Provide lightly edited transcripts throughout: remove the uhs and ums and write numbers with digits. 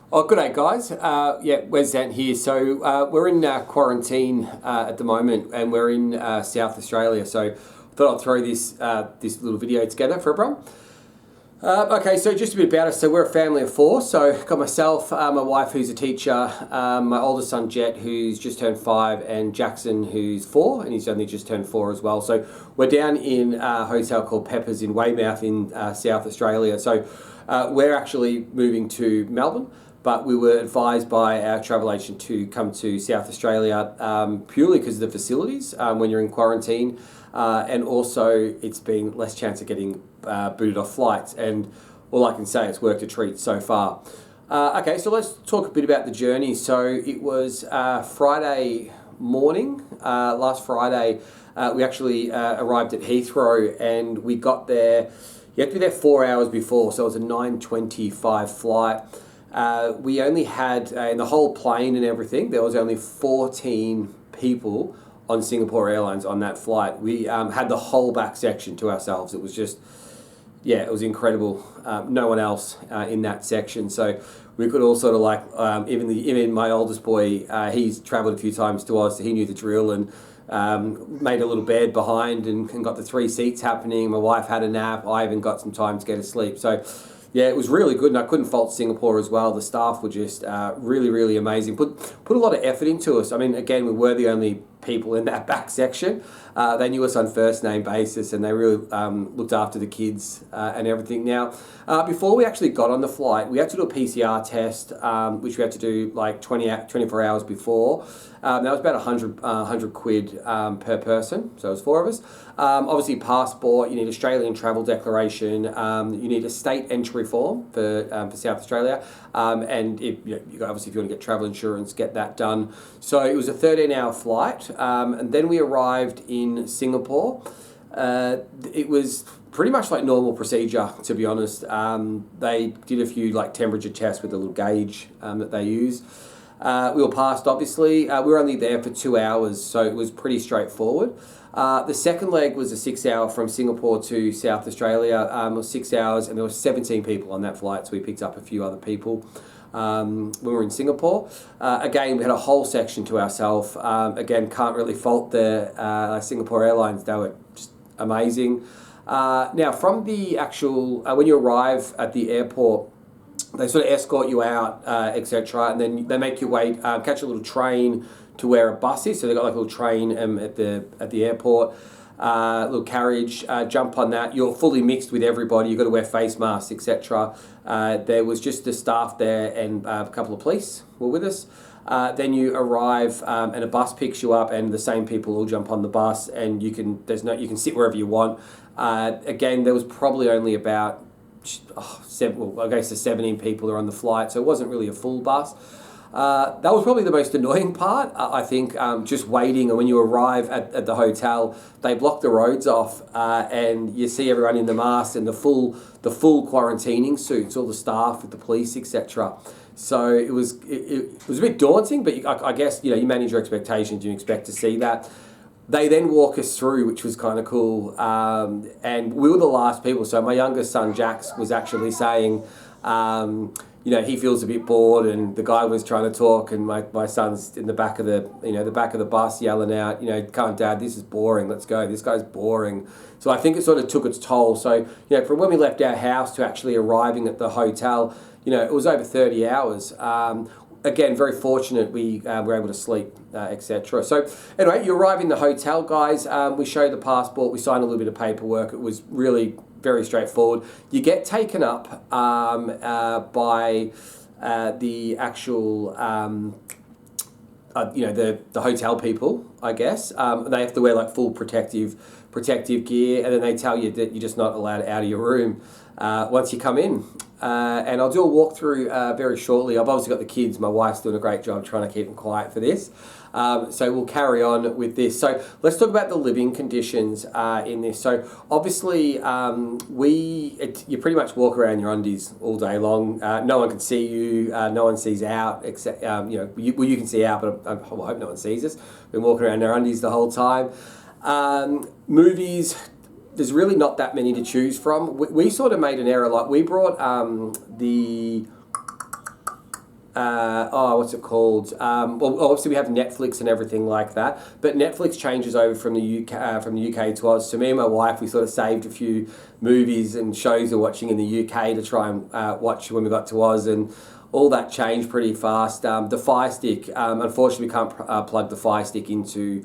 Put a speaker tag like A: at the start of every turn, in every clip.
A: Oh, good day, guys. Yeah, we're Zandt here. So we're in quarantine at the moment, and we're in South Australia. So thought I'd throw this little video together for everyone. Okay, so just a bit about us. So we're a family of four. So got myself, my wife, who's a teacher, my oldest son Jet, who's just turned 5, and Jackson, who's 4, and he's only just turned 4 as well. So we're down in a hotel called Peppers in Weymouth in South Australia. So we're actually moving to Melbourne. But we were advised by our travel agent to come to South Australia purely because of the facilities when you're in quarantine, and also it's been less chance of getting booted off flights. And all I can say, it's worked a treat so far. Okay, so let's talk a bit about the journey. So it was Friday morning, last Friday. We actually arrived at Heathrow, and we got there. You have to be there 4 hours before, so it was a 9:25 flight. We only had, in the whole plane and everything, there was only 14 people on Singapore Airlines on that flight. We had the whole back section to ourselves. It was just, yeah, it was incredible. No one else in that section. So we could all sort of like, even my oldest boy, he's travelled a few times to Oz, so he knew the drill, and made a little bed behind and got the 3 seats happening. My wife had a nap. I even got some time to go to sleep. So yeah, it was really good, and I couldn't fault Singapore as well. The staff were just really, really amazing. Put a lot of effort into us. I mean, again, we were the only people in that back section. They knew us on first name basis, and they really looked after the kids and everything. Now, before we actually got on the flight, we had to do a PCR test, which we had to do like 24 hours before. That was about 100 quid per person, so it was 4 of us. Obviously, passport, you need Australian travel declaration, you need a state entry form for South Australia, and if, obviously if you want to get travel insurance, get that done. So it was a 13-hour flight, and then we arrived in Singapore. It was pretty much like normal procedure, to be honest. They did a few like temperature tests with a little gauge that they use. We were passed, obviously. We were only there for 2 hours, so it was pretty straightforward. The second leg was a 6-hour from Singapore to South Australia. It was 6 hours, and there were 17 people on that flight, so we picked up a few other people when we were in Singapore. Again, we had a whole section to ourselves. Again, can't really fault the Singapore Airlines. They were just amazing. Now, from the actual, when you arrive at the airport, they sort of escort you out, etc., and then they make you wait, catch a little train to where a bus is. So they've got like a little train at the airport, little carriage. Jump on that. You're fully mixed with everybody. You've got to wear face masks, etc. There was just the staff there, and a couple of police were with us. Then you arrive, and a bus picks you up, and the same people all jump on the bus, and you can sit wherever you want. Again, there was probably only about 17 people are on the flight, so it wasn't really a full bus. That was probably the most annoying part, I think, just waiting. And when you arrive at the hotel, they block the roads off, and you see everyone in the masks and the full quarantining suits, all the staff with the police, etc. So it was a bit daunting, but I guess you manage your expectations. You expect to see that. They then walk us through, which was kind of cool, and we were the last people. So my youngest son, Jax, was actually saying, he feels a bit bored, and the guy was trying to talk, and my son's in the back of the bus yelling out, "Come on, Dad, this is boring. Let's go. This guy's boring." So I think it sort of took its toll. So from when we left our house to actually arriving at the hotel, it was over 30 hours. Again, very fortunate we were able to sleep, etc. So anyway, you arrive in the hotel, guys. We show the passport. We sign a little bit of paperwork. It was really very straightforward. You get taken up by the actual, the hotel people, I guess. They have to wear like full protective gear, and then they tell you that you're just not allowed out of your room once you come in. And I'll do a walkthrough very shortly. I've obviously got the kids. My wife's doing a great job trying to keep them quiet for this. So we'll carry on with this. So let's talk about the living conditions in this. So obviously, you pretty much walk around your undies all day long. No one can see you. No one sees out, except you can see out, but I hope no one sees us. We've been walking around in our undies the whole time. Movies. There's really not that many to choose from. We sort of made an error. Like we brought what's it called? Well, obviously we have Netflix and everything like that, but Netflix changes over from the UK to Oz. So me and my wife, we sort of saved a few movies and shows we're watching in the UK to try and watch when we got to Oz, and all that changed pretty fast. The Fire Stick, unfortunately, we can't plug the Fire Stick into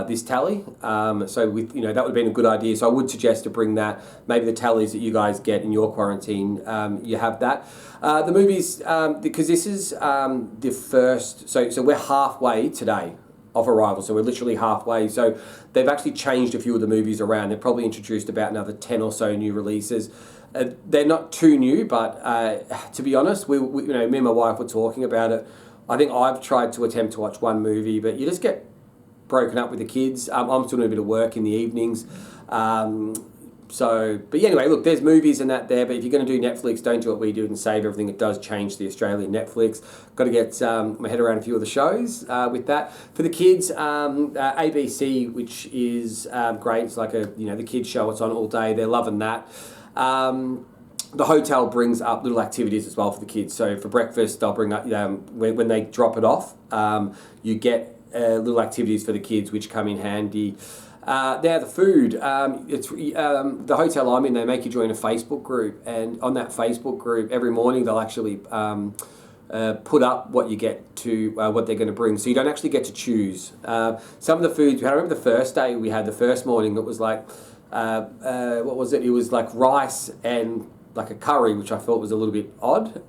A: this tally. So with, that would have been a good idea. So I would suggest to bring that. Maybe the tallies that you guys get in your quarantine, you have that. The movies, because this is the first. So we're halfway today of arrival. So we're literally halfway. So they've actually changed a few of the movies around. They've probably introduced about another 10 or so new releases. They're not too new, but to be honest, we me and my wife were talking about it. I think I've tried to attempt to watch one movie, but you just get broken up with the kids. I'm still doing a bit of work in the evenings. But anyway, look, there's movies and that there, but if you're going to do Netflix, don't do what we do and save everything. It does change the Australian Netflix. Got to get my head around a few of the shows with that. For the kids, ABC, which is great. It's like the kids show. It's on all day. They're loving that. The hotel brings up little activities as well for the kids. So for breakfast, they'll bring up, when they drop it off, you get little activities for the kids, which come in handy. Now the food, it's the hotel I'm in, they make you join a Facebook group, and on that Facebook group, every morning they'll actually put up what you get to, what they're going to bring. So you don't actually get to choose. Some of the foods, I remember the first day we had, the first morning, it was like, what was it? It was like rice and like a curry, which I thought was a little bit odd.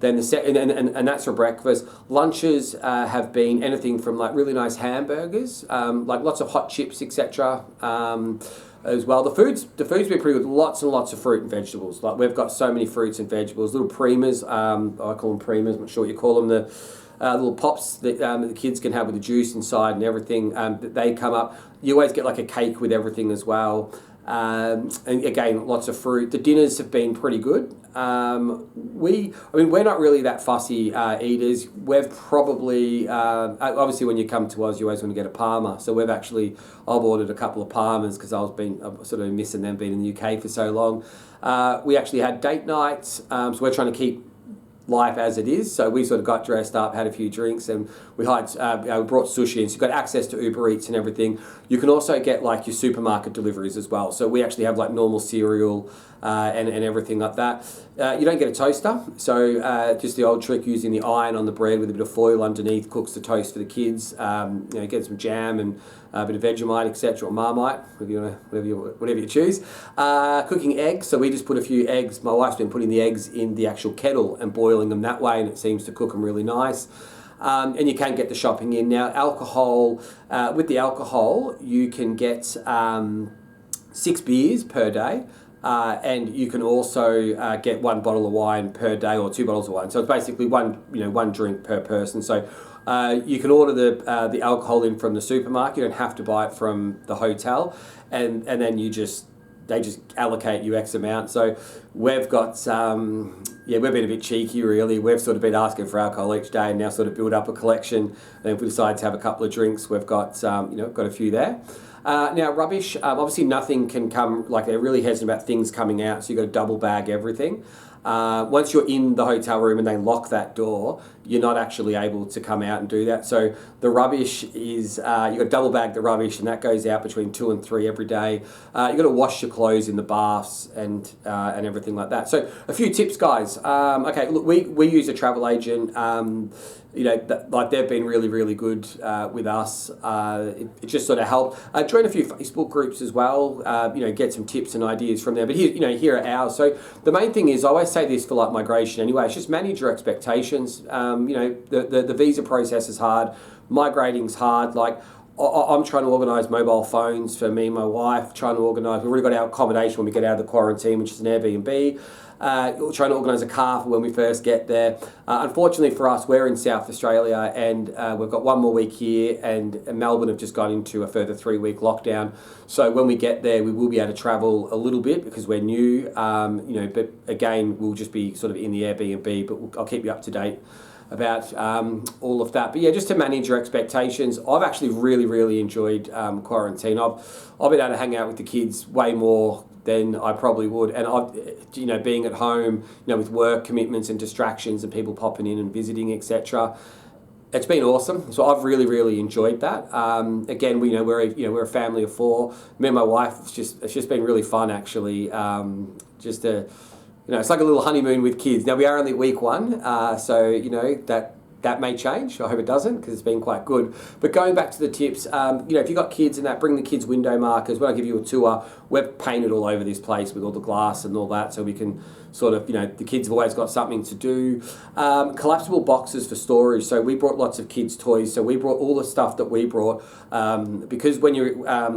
A: Then the second, and that's for breakfast. Lunches have been anything from like really nice hamburgers, like lots of hot chips, etc. As well. The food's been pretty good. Lots and lots of fruit and vegetables. Like we've got so many fruits and vegetables. Little primas, I call them primas. I'm not sure what you call them. The little pops that the kids can have with the juice inside and everything. They come up. You always get like a cake with everything as well. And again, lots of fruit. The dinners have been pretty good. We're not really that fussy eaters. We've probably, obviously when you come to us, you always want to get a Parma. So I've ordered a couple of Parmas because I'm sort of missing them being in the UK for so long. We actually had date nights. So we're trying to keep life as it is. So we sort of got dressed up, had a few drinks, and we brought sushi in. So you've got access to Uber Eats and everything. You can also get like your supermarket deliveries as well. So we actually have like normal cereal and everything like that. You don't get a toaster. So just the old trick, using the iron on the bread with a bit of foil underneath, cooks the toast for the kids. Get some jam and a bit of Vegemite, etc., or Marmite, whatever you choose. Cooking eggs, so we just put a few eggs. My wife's been putting the eggs in the actual kettle and boiling them that way, and it seems to cook them really nice. And you can get the shopping in. Now, alcohol, with the alcohol, you can get 6 beers per day. And you can also get 1 bottle of wine per day, or 2 bottles of wine. So it's basically one drink per person. So you can order the alcohol in from the supermarket. You don't have to buy it from the hotel, and then they just allocate you X amount. So we've got we've been a bit cheeky really. We've sort of been asking for alcohol each day, and now sort of build up a collection. And if we decide to have a couple of drinks, we've got got a few there. Now rubbish, obviously nothing can come, like they're really hesitant about things coming out, so you've got to double bag everything. Once you're in the hotel room and they lock that door, you're not actually able to come out and do that. So the rubbish is, you've got to double bag the rubbish, and that goes out between 2 and 3 every day. You've got to wash your clothes in the baths and everything like that. So a few tips, guys. Okay, look, we use a travel agent. They've been really, really good with us. It just sort of helped. Join a few Facebook groups as well. Get some tips and ideas from there. But here are ours. So the main thing is, I always say this for like migration anyway, it's just manage your expectations. The visa process is hard. Migrating's hard. Like I'm trying to organise mobile phones for me and my wife. We've already got our accommodation when we get out of the quarantine, which is an Airbnb. Trying to organise a car for when we first get there. Unfortunately for us, we're in South Australia, and we've got 1 more week here, and Melbourne have just gone into a further 3-week lockdown. So when we get there, we will be able to travel a little bit because we're new. But again, we'll just be sort of in the Airbnb. But I'll keep you up to date about all of that. But yeah, just to manage your expectations, I've actually really enjoyed quarantine. I've been able to hang out with the kids way more than I probably would, and I've being at home, with work commitments and distractions and people popping in and visiting, etc. It's been awesome. So I've really enjoyed that. Again, we're a family of 4. Me and my wife. It's just been really fun actually. It's like a little honeymoon with kids. Now we are only week 1, so that may change. I hope it doesn't, because it's been quite good. But going back to the tips, if you've got kids and that, bring the kids window markers. When I give you a tour, we've painted all over this place with all the glass and all that, so we can sort of, the kids have always got something to do. Collapsible boxes for storage. So we brought lots of kids' toys. So we brought all the stuff that we brought, because when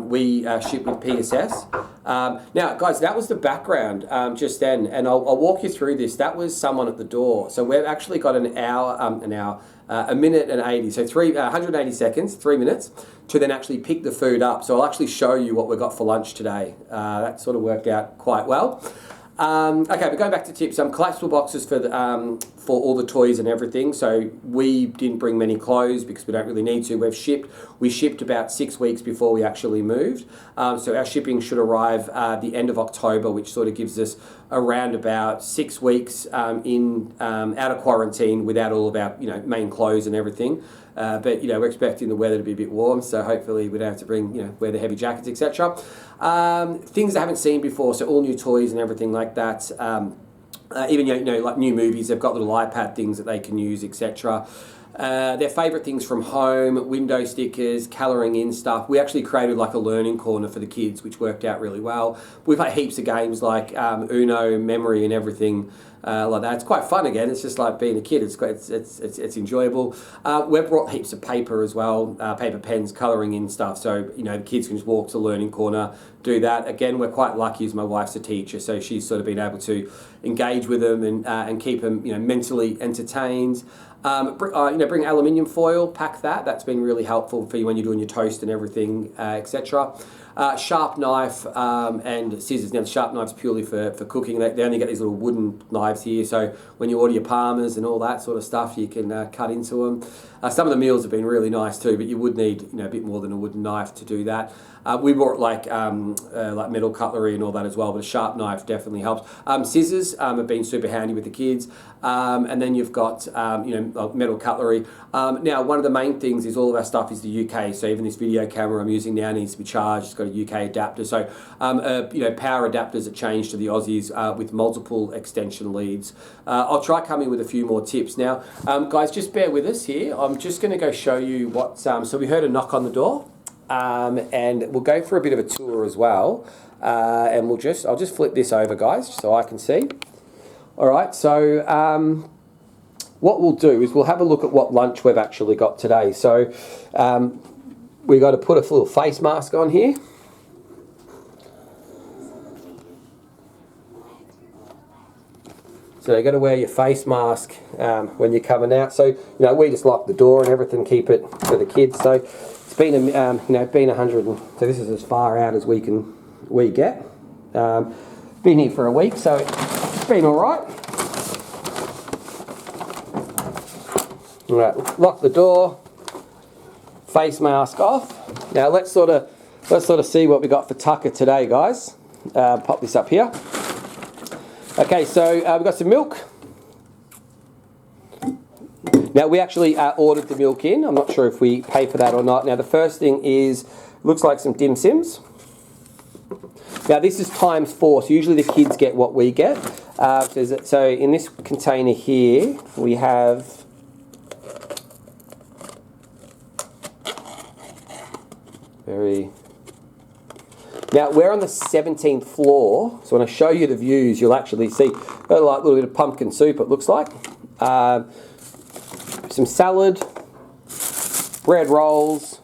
A: we ship with PSS. Now, guys, that was the background just then, and I'll walk you through this. That was someone at the door. So we've actually got a minute and 80, so 180 seconds, 3 minutes, to then actually pick the food up. So I'll actually show you what we've got for lunch today. That sort of worked out quite well. Okay, but going back to tips, collapsible boxes for all the toys and everything. So we didn't bring many clothes because we don't really need to. We shipped about 6 weeks before we actually moved. So our shipping should arrive the end of October, which sort of gives us around about 6 weeks out of quarantine without all of our main clothes and everything. But we're expecting the weather to be a bit warm, so hopefully we don't have to bring wear the heavy jackets, etc. Things I haven't seen before, so all new toys and everything like that. Even like new movies, they've got little iPad things that they can use, etc. Their favourite things from home, window stickers, colouring in stuff. We actually created like a learning corner for the kids, which worked out really well. We play heaps of games like Uno, memory and everything like that. It's quite fun again. It's just like being a kid. It's enjoyable. We've brought heaps of paper as well, paper pens, colouring in stuff. So, the kids can just walk to the learning corner, do that. Again, we're quite lucky as my wife's a teacher, so she's sort of been able to engage with them and keep them, mentally entertained. Bring aluminium foil, pack that. That's been really helpful for you when you're doing your toast and everything, etc. Sharp knife and scissors. Now, the sharp knife's purely for cooking. They only get these little wooden knives here, so when you order your parmas and all that sort of stuff, you can cut into them. Some of the meals have been really nice too, but you would need a bit more than a wooden knife to do that. We bought like metal cutlery and all that as well, but a sharp knife definitely helps. Scissors have been super handy with the kids, and then you've got metal cutlery. Now, one of the main things is all of our stuff is the UK, so even this video camera I'm using now needs to be charged. It's got a UK adapter, so power adapters are changed to the Aussies with multiple extension leads. I'll try coming with a few more tips. Now, guys, just bear with us here. I'm just going to go show you what. So we heard a knock on the door. And we'll go for a bit of a tour as well, and I'll just flip this over, guys, so I can see. All right, so what we'll do is we'll have a look at what lunch we've actually got today. So we've got to put a little face mask on here. So you've got to wear your face mask when you're coming out. So we just lock the door and everything, keep it for the kids. So it's been been 100. So this is as far out as we get. Been here for a week, so it's been all right. All right, lock the door. Face mask off. Now let's sort of see what we got for Tucker today, guys. Pop this up here. Okay, so we've got some milk. Now, we actually ordered the milk in. I'm not sure if we pay for that or not. Now, the first thing is, looks like some dim sims. Now, this is ×4, so usually the kids get what we get. So in this container here, we have Now, we're on the 17th floor, so when I show you the views, you'll actually see got a little bit of pumpkin soup, it looks like. Some salad, bread rolls.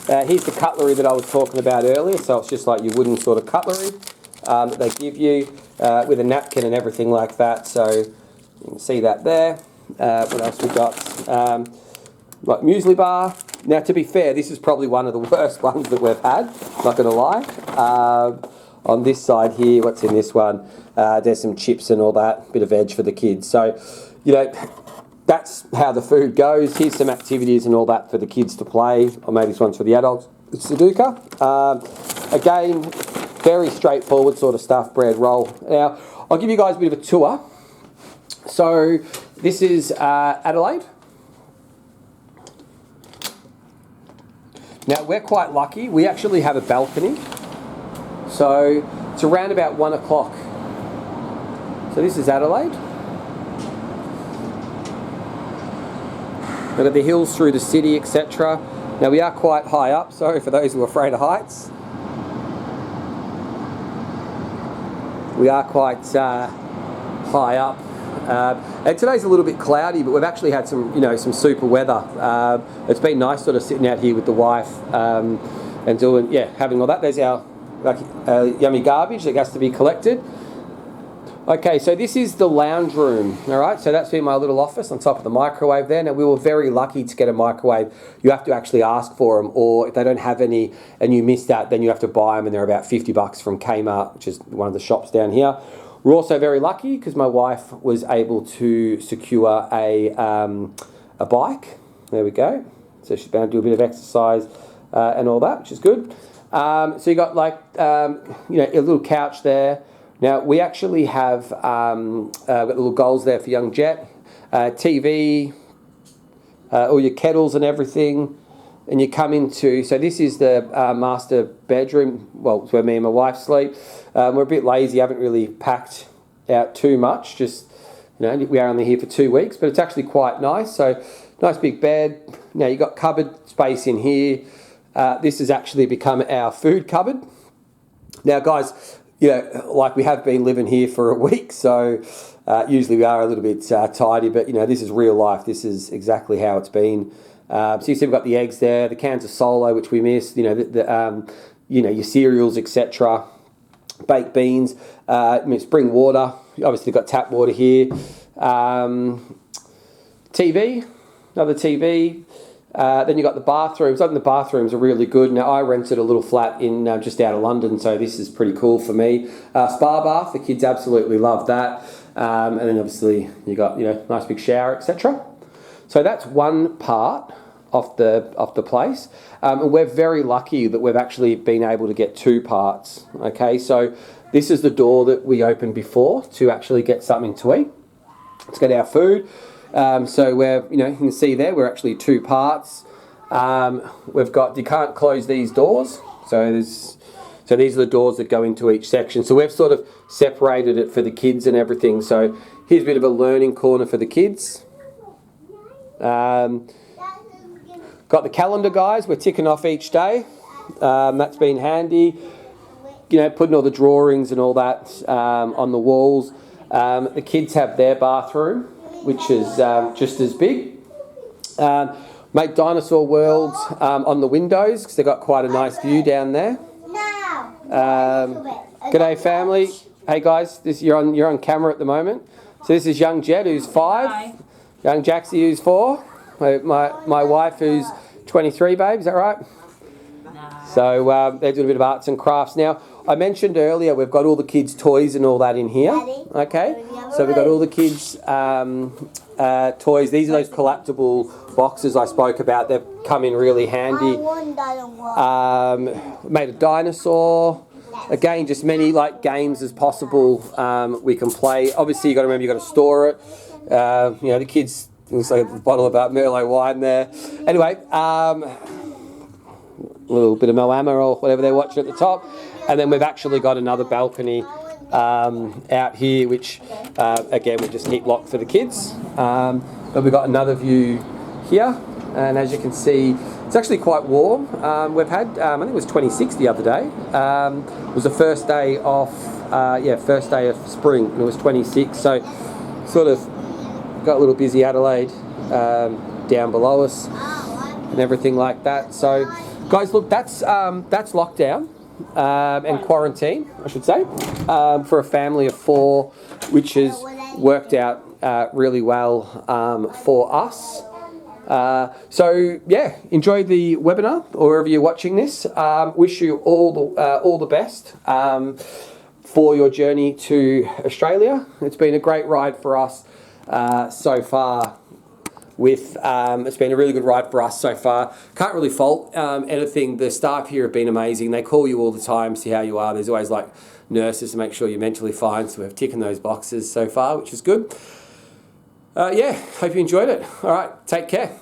A: Here's the cutlery that I was talking about earlier, so it's just like your wooden sort of cutlery that they give you with a napkin and everything like that, so you can see that there. What else we got? Like muesli bar. Now, to be fair, this is probably one of the worst ones that we've had, not going to lie. On this side here, what's in this one? There's some chips and all that, bit of veg for the kids. So, that's how the food goes. Here's some activities and all that for the kids to play, or maybe this one's for the adults. It's Sudoku. Again, very straightforward sort of stuff, bread roll. Now, I'll give you guys a bit of a tour. So, this is Adelaide. Now, we're quite lucky. We actually have a balcony. So, it's around about 1 o'clock. So, this is Adelaide. We've got the hills through the city, etc. Now, we are quite high up. Sorry for those who are afraid of heights. We are quite high up. And today's a little bit cloudy, but we've actually had some, some super weather. It's been nice sort of sitting out here with the wife and doing, having all that. There's our yummy garbage that has to be collected. Okay, so this is the lounge room, all right? So that's been my little office on top of the microwave there. Now, we were very lucky to get a microwave. You have to actually ask for them, or if they don't have any and you miss that, then you have to buy them, and they're about $50 from Kmart, which is one of the shops down here. We're also very lucky because my wife was able to secure a bike. There we go. So she's bound to do a bit of exercise and all that, which is good. So you got a little couch there. Now we actually have got little goals there for young Jet, TV, all your kettles and everything. And you come into, so this is the master bedroom. Well, it's where me and my wife sleep. We're a bit lazy, haven't really packed out too much. Just, we are only here for 2 weeks, but it's actually quite nice. So, nice big bed. Now, you've got cupboard space in here. This has actually become our food cupboard. Now, guys, we have been living here for a week, so usually we are a little bit tidy, but, this is real life. This is exactly how it's been. So you see we've got the eggs there, the cans of Solo, which we missed, your cereals, etc. Baked beans, spring water. Obviously got tap water here. TV, another TV. Then you got the bathrooms. I think the bathrooms are really good. Now I rented a little flat in just out of London, so this is pretty cool for me. Spa bath, the kids absolutely love that. And then obviously you got nice big shower, etc. So that's one part of the place. And we're very lucky that we've actually been able to get 2 parts. Okay, so this is the door that we opened before to actually get something to eat. Let's get our food. So we're, you can see there, we're actually 2 parts. We've got, you can't close these doors. So these are the doors that go into each section. So we've sort of separated it for the kids and everything. So here's a bit of a learning corner for the kids. Got the calendar, guys. We're ticking off each day. That's been handy. Putting all the drawings and all that on the walls. The kids have their bathroom, which is just as big. Make dinosaur worlds on the windows because they've got quite a nice view down there. G'day, family. Hey, guys. You're on camera at the moment. So this is young Jed, who's 5. Hi. Young Jaxie, who's 4. My wife, who's 23, babe, is that right? No. So they're doing a bit of arts and crafts. Now, I mentioned earlier we've got all the kids' toys and all that in here. Okay, so we've got all the kids' toys. These are those collectible boxes I spoke about. They've come in really handy. Made a dinosaur. Again, just many games as possible we can play. Obviously, you've got to remember you've got to store it. The kids, looks like a bottle of Merlot wine there. Anyway, a little bit of Moama or whatever they're watching at the top. And then we've actually got another balcony out here, which, again, we just keep locked for the kids. But we've got another view here. And as you can see, it's actually quite warm. We've had, I think it was 26 the other day. It was the first day of spring, and it was 26. So sort of got a little busy Adelaide down below us and everything like that. So, guys, look, that's lockdown and quarantine, I should say, for a family of 4, which has worked out really well for us. So yeah, enjoy the webinar or wherever you're watching this. Wish you all the best for your journey to Australia. It's been a great ride for us so far. with. It's been a really good ride for us so far. Can't really fault anything. The staff here have been amazing. They call you all the time, see how you are. There's always like nurses to make sure you're mentally fine. So we've ticking those boxes so far, which is good. Yeah, hope you enjoyed it. All right, take care.